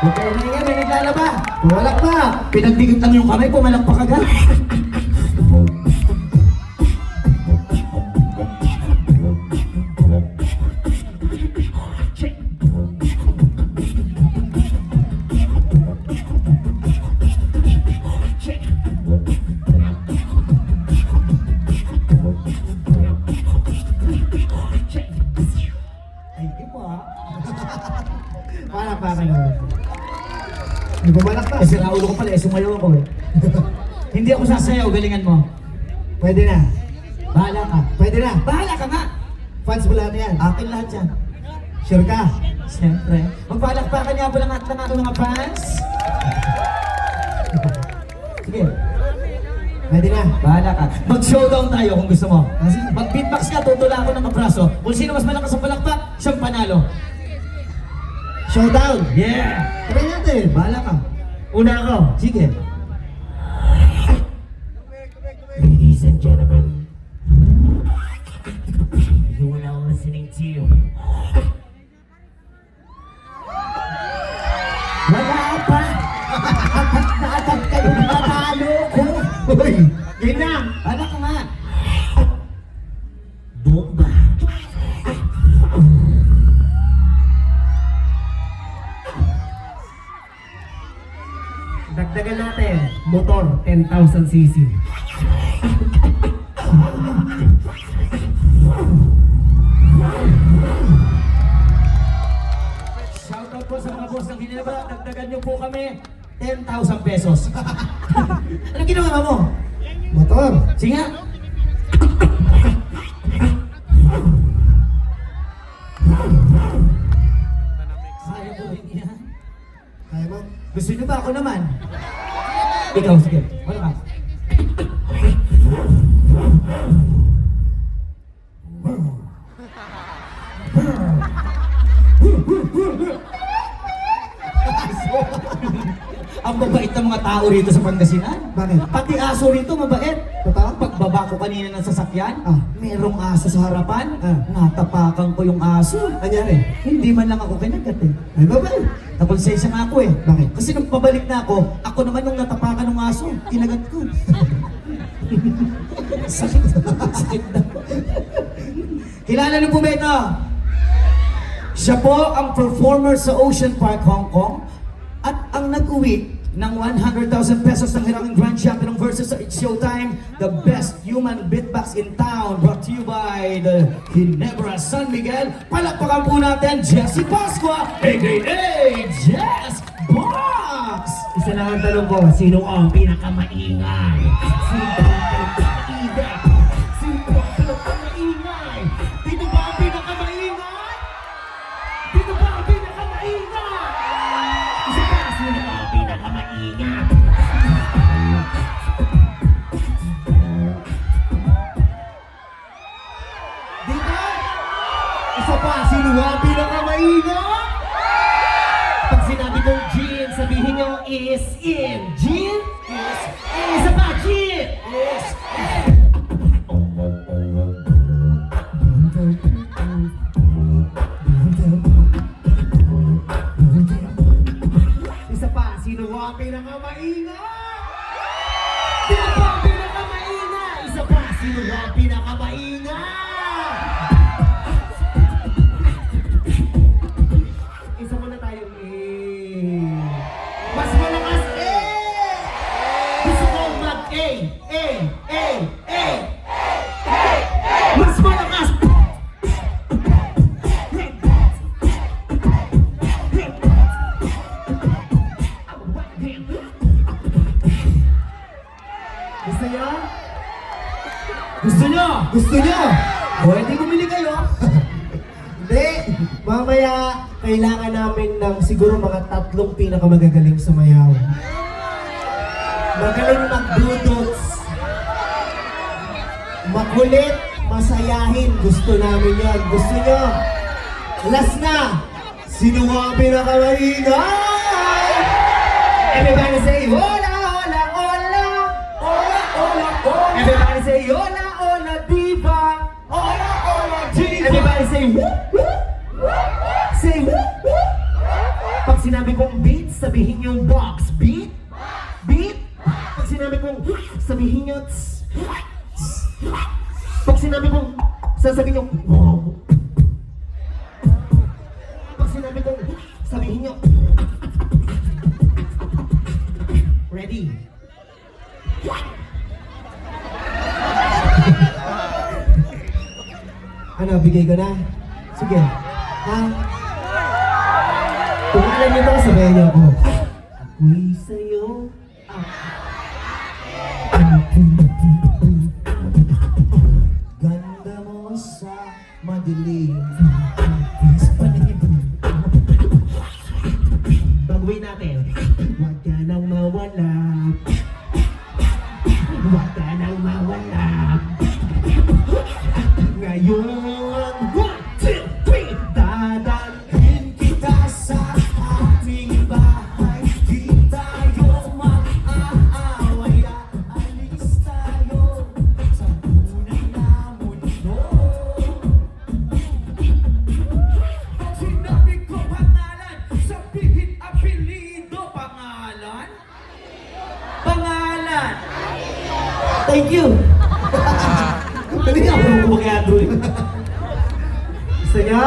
Huwag kayo na ingay, may naglalaba. Pumalak pa. Pinagdikit lang yung kamay, pumalak pa kagad. Palak pa kayo. Hindi bumalak pa. Kasi naulo ko pala, sumayaw ako eh. Hindi ako sasayaw, galingan mo. Pwede na. Bahala ka. Pwede na. Bahala ka nga. Fans mo lahat yan. Akin lahat yan. Sure ka? Siyempre. Magpalakpakan niya po lang at lang aking mga fans. Sige. Pwede na. Bahala ka. Mag-showdown tayo kung gusto mo. Sige. Mag-beatbox ka, tutula ako ng kapraso. Kung sino mas malakas sa palakpak, siyang panalo. Showdown. Yeah! Try natin. Bahala ka. Una ako. Sige. Ladies and gentlemen, you are now listening to Wala pa! Atag kayo, matalo ko! Uy! Yun na! Bahala ka nga. Bomba. Dagdagan natin. Motor, 10,000cc. Shoutout po sa mga boss ng Ginebra. Dagdagan niyo po kami 10,000 pesos. Anong ginawa mo? Motor. Sige nga. Kaya ko rin yan. Kaya mo? Gusto niyo ba ako naman? Ikaw, sige. Wala ka. Ang mabait ng mga tao rito sa Pangasinan. Bakit? Pati aso rito mabait. Totoo? Pagbaba ko kanina ng sasakyan, Ah. merong aso sa harapan. Ah. Natapakan ko yung aso. Anyari? Hindi man lang ako kinagat eh. Ay, babay. Nakonsensya nga ako eh. Bakit? Kasi nung pabalik na ako naman nung natapakan ng aso, kinagat ko. Sakit. Sakit na. Kilala niyo po ba ito? Siya po ang performer sa Ocean Park, Hong Kong at ang nag-uwi ng 100,000 pesos ng Hiraking Grand Champion ng Versus sa It's Showtime, the best human beatbox in town, brought to you by the Ginebra San Miguel. Palakpakan po natin, Jessie Pascua, a.k.a. Jess Box! Isa lang ang tanong ko, sino ang pinakamaingay? Sino ang pinakamaingay? Sino ang pinakamaingay? Dito ba ang pinakamaingay? Dito ba ang pinakamaingay? Isa pa, sino ang pinakamaingay? Dito? Isa pa, sino ang pinakamaingay? Pag sinabi kong Jean, sabihin nyo is in. Jean is in. Isa pa, Jean is in. Isa pa, sino ang pinakamaingay? Sino ba ang pinakamaingay? Isa pa, sino ba ang pinakamaingay? Isa muna tayong mas malakas Gusto ko mag-A, A, A, A. Mas malakas. Gusto niyo? Gusto nyo? Gusto niyo? O, hindi bumili kayo. Hindi. Mamaya, kailangan namin ng siguro mga 3 pinakamagagaling sumayaw. Magaling magdudots. Makulit, masayahin. Gusto namin yan. Gusto nyo? Last na. Sino ang pinakamaingay? Everybody say, hola, hola, hola. Hola, hola, hola. Everybody say, hola, hola, diva. Hola, hola, diva. Everybody say, whoop, whoop. Say, whoop, whoop. Pag sinabi kong beats, sabihin yung box. Beat? Beat? Pag sinabi kong sabihin nyo, pag sinabi kong sasabihin nyo, pag sinabi kong sabihin nyo, ready? Ano, bigay ko na? Sige. Ha? Kung alam niyo to, sabayan niyo ako. Ako'y sa'yo. Ganda mo sa madilim. Baguhin natin. Huwag ka nang mawala. Huwag ka nang mawala. Ngayon, 1, 2, 3, dadalhin Kita sa ating bahay, di tayo mag-aaway. Alis tayo sa tunay na mundo. Pag sinabi ko pangalan, sabihin apelido. Pangalan? Pangalan! Thank you! Hindi nga ako kumagado eh. Gusto niyo?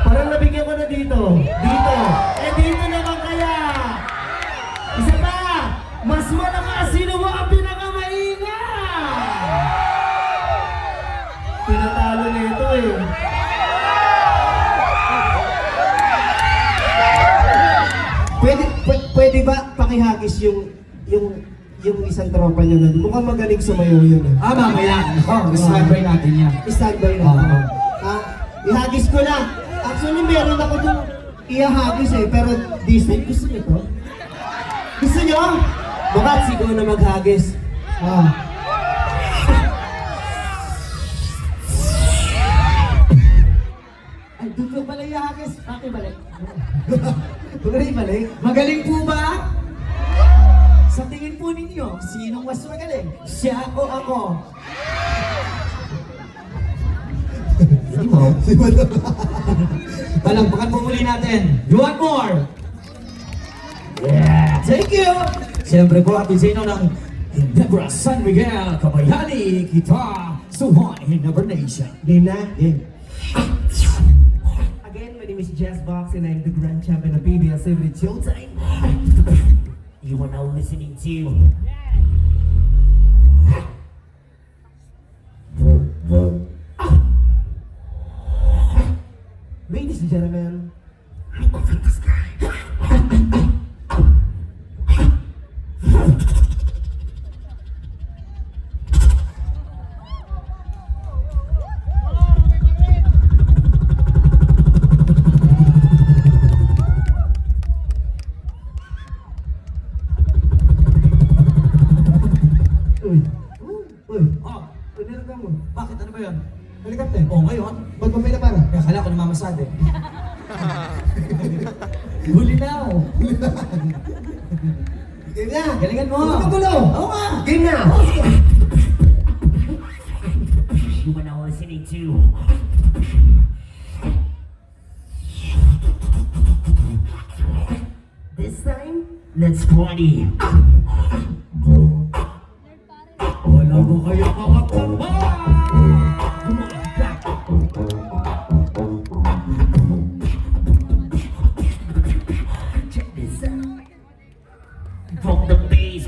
Parang nabigyan ko na dito. Dito. Eh, dito naman kaya. Isa pa. Mas malakas. Sino mo ang pinakamaingay? Pinatalo na ito eh. Pwede ba pakihagis yung isang tropa niyo na mukhang magaling sumayaw yun eh. Mamaya. Standby natin yan. Standby na. Ha? Ihagis ko na. Actually, meron ako dun ihagis eh. Pero this time, gusto niyo to? Gusto niyo? Bakit sigaw na maghagis? Ay, doon pala ihagis. Bakit balik? Magaling balik. Magaling po ba? Sa tingin po ninyo, sinong mas magaling? Siya o ako? Palagpakan po muli natin. You want more? Yeah, thank you! Siyempre po atin sa inyo ng Ginebra San Miguel, Kabayani, Kita, Suhan, Ginebra Nation. Game na? Game. Again, my name is Jazz Box and I'm the Grand Champion of PBS Every Showtime. You are now listening to Ladies and gentlemen, Look up in the sky. uy, uy, Oh, meron ka mo. bakit? Ano ba yun? Helicopter. Oh, ngayon? Ba't mo pinapara? Kaya kala ko namamasada eh. Huli na ako. Game na! Galingan mo. Huwag ka gulo! Oo nga. Game na! You are now listening to This time, let's party. Wala mo kayo mga kaba. Check this out. From the bass.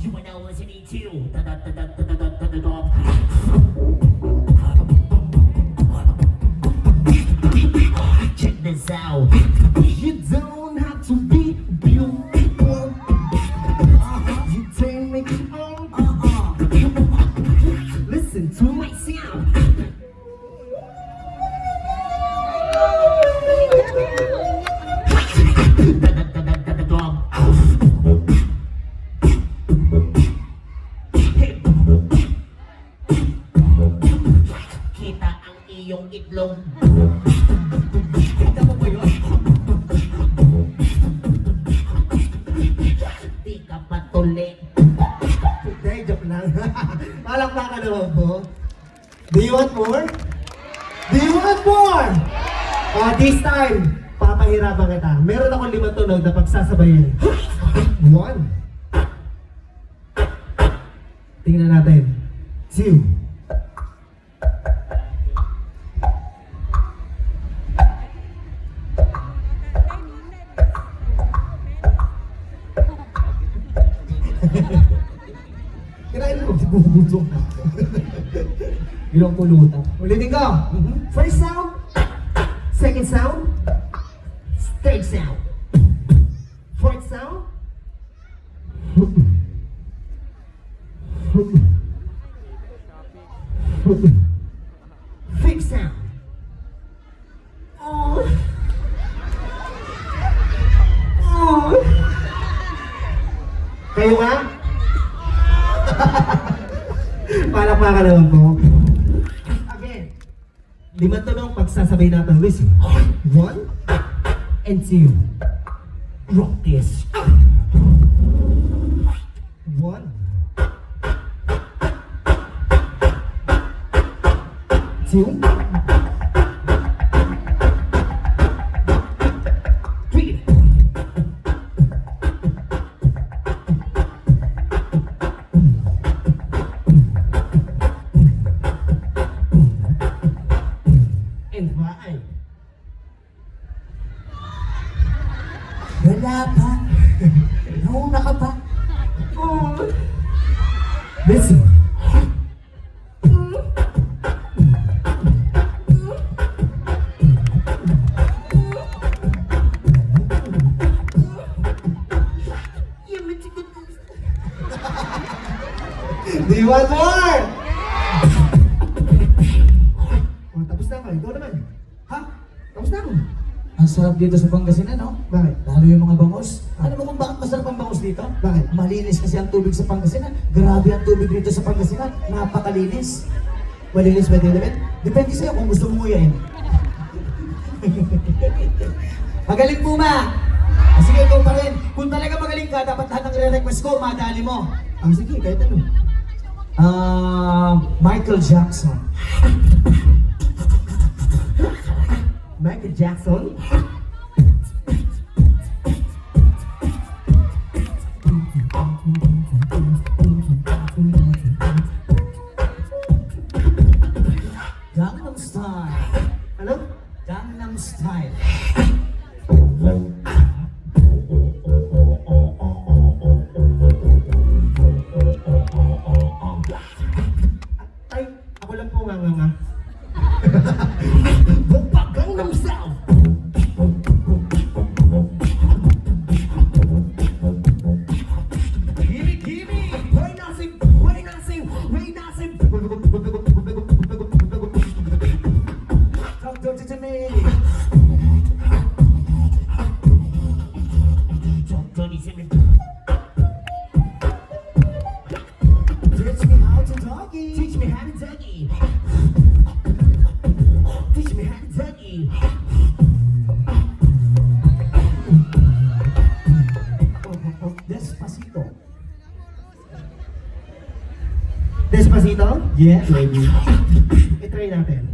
You are now listening to check this out. You don't have to be beautiful. You can make it on. Listen to my sound. Kita ang iyong itlog. Kita mo ba yun? lang. Palakpakan naman po. Do you want more? Do you want more? This time, papahirapan kita. Meron akong 5 tunog na pagsasabayin. 1. Tingnan natin. 2. Kirain mo, bubusok na. Ilang pulutan. Ulitin ko. First sound, second sound, third sound, fourth sound, fifth sound. Oh. Oh. Kayo ba? Palakpakan naman po. Again, 5 tanong pagsasabay natin. Listen. 1 and 2. Rock this. 1. 2. 3. And 5. Wala pa. Nauna ka pa. Oh. Listen. Do you want more? Oh, tapos na ako. Ikaw naman. Ha? Tapos na ako. Ang sarap dito sa Pangasinan, no? Bakit? Lalo yung mga bangos. Alam mo kung bakit masarap ang bangos dito? Bakit? Malinis kasi ang tubig sa Pangasinan. Grabe ang tubig dito sa Pangasinan. Napakalinis. Malinis ba din naman? Depende sa'yo kung gusto mo nguyain. Magaling po ma! Sige, ikaw pa rin. Kung talaga magaling ka, dapat lahat ng re-request ko, madali mo. Sige, kahit ano. Michael Jackson. Michael Jackson? Gangnam Style. Ano? Gangnam Style. Ay, ako lang po nga. Bumpa Gangnam Style! Gimme! Why nothing? Talk dirty to me. Teach me how to doggy. Teach me how to doggy. Teach me how to doggy. Despacito. Despacito? Yeah. I-try natin.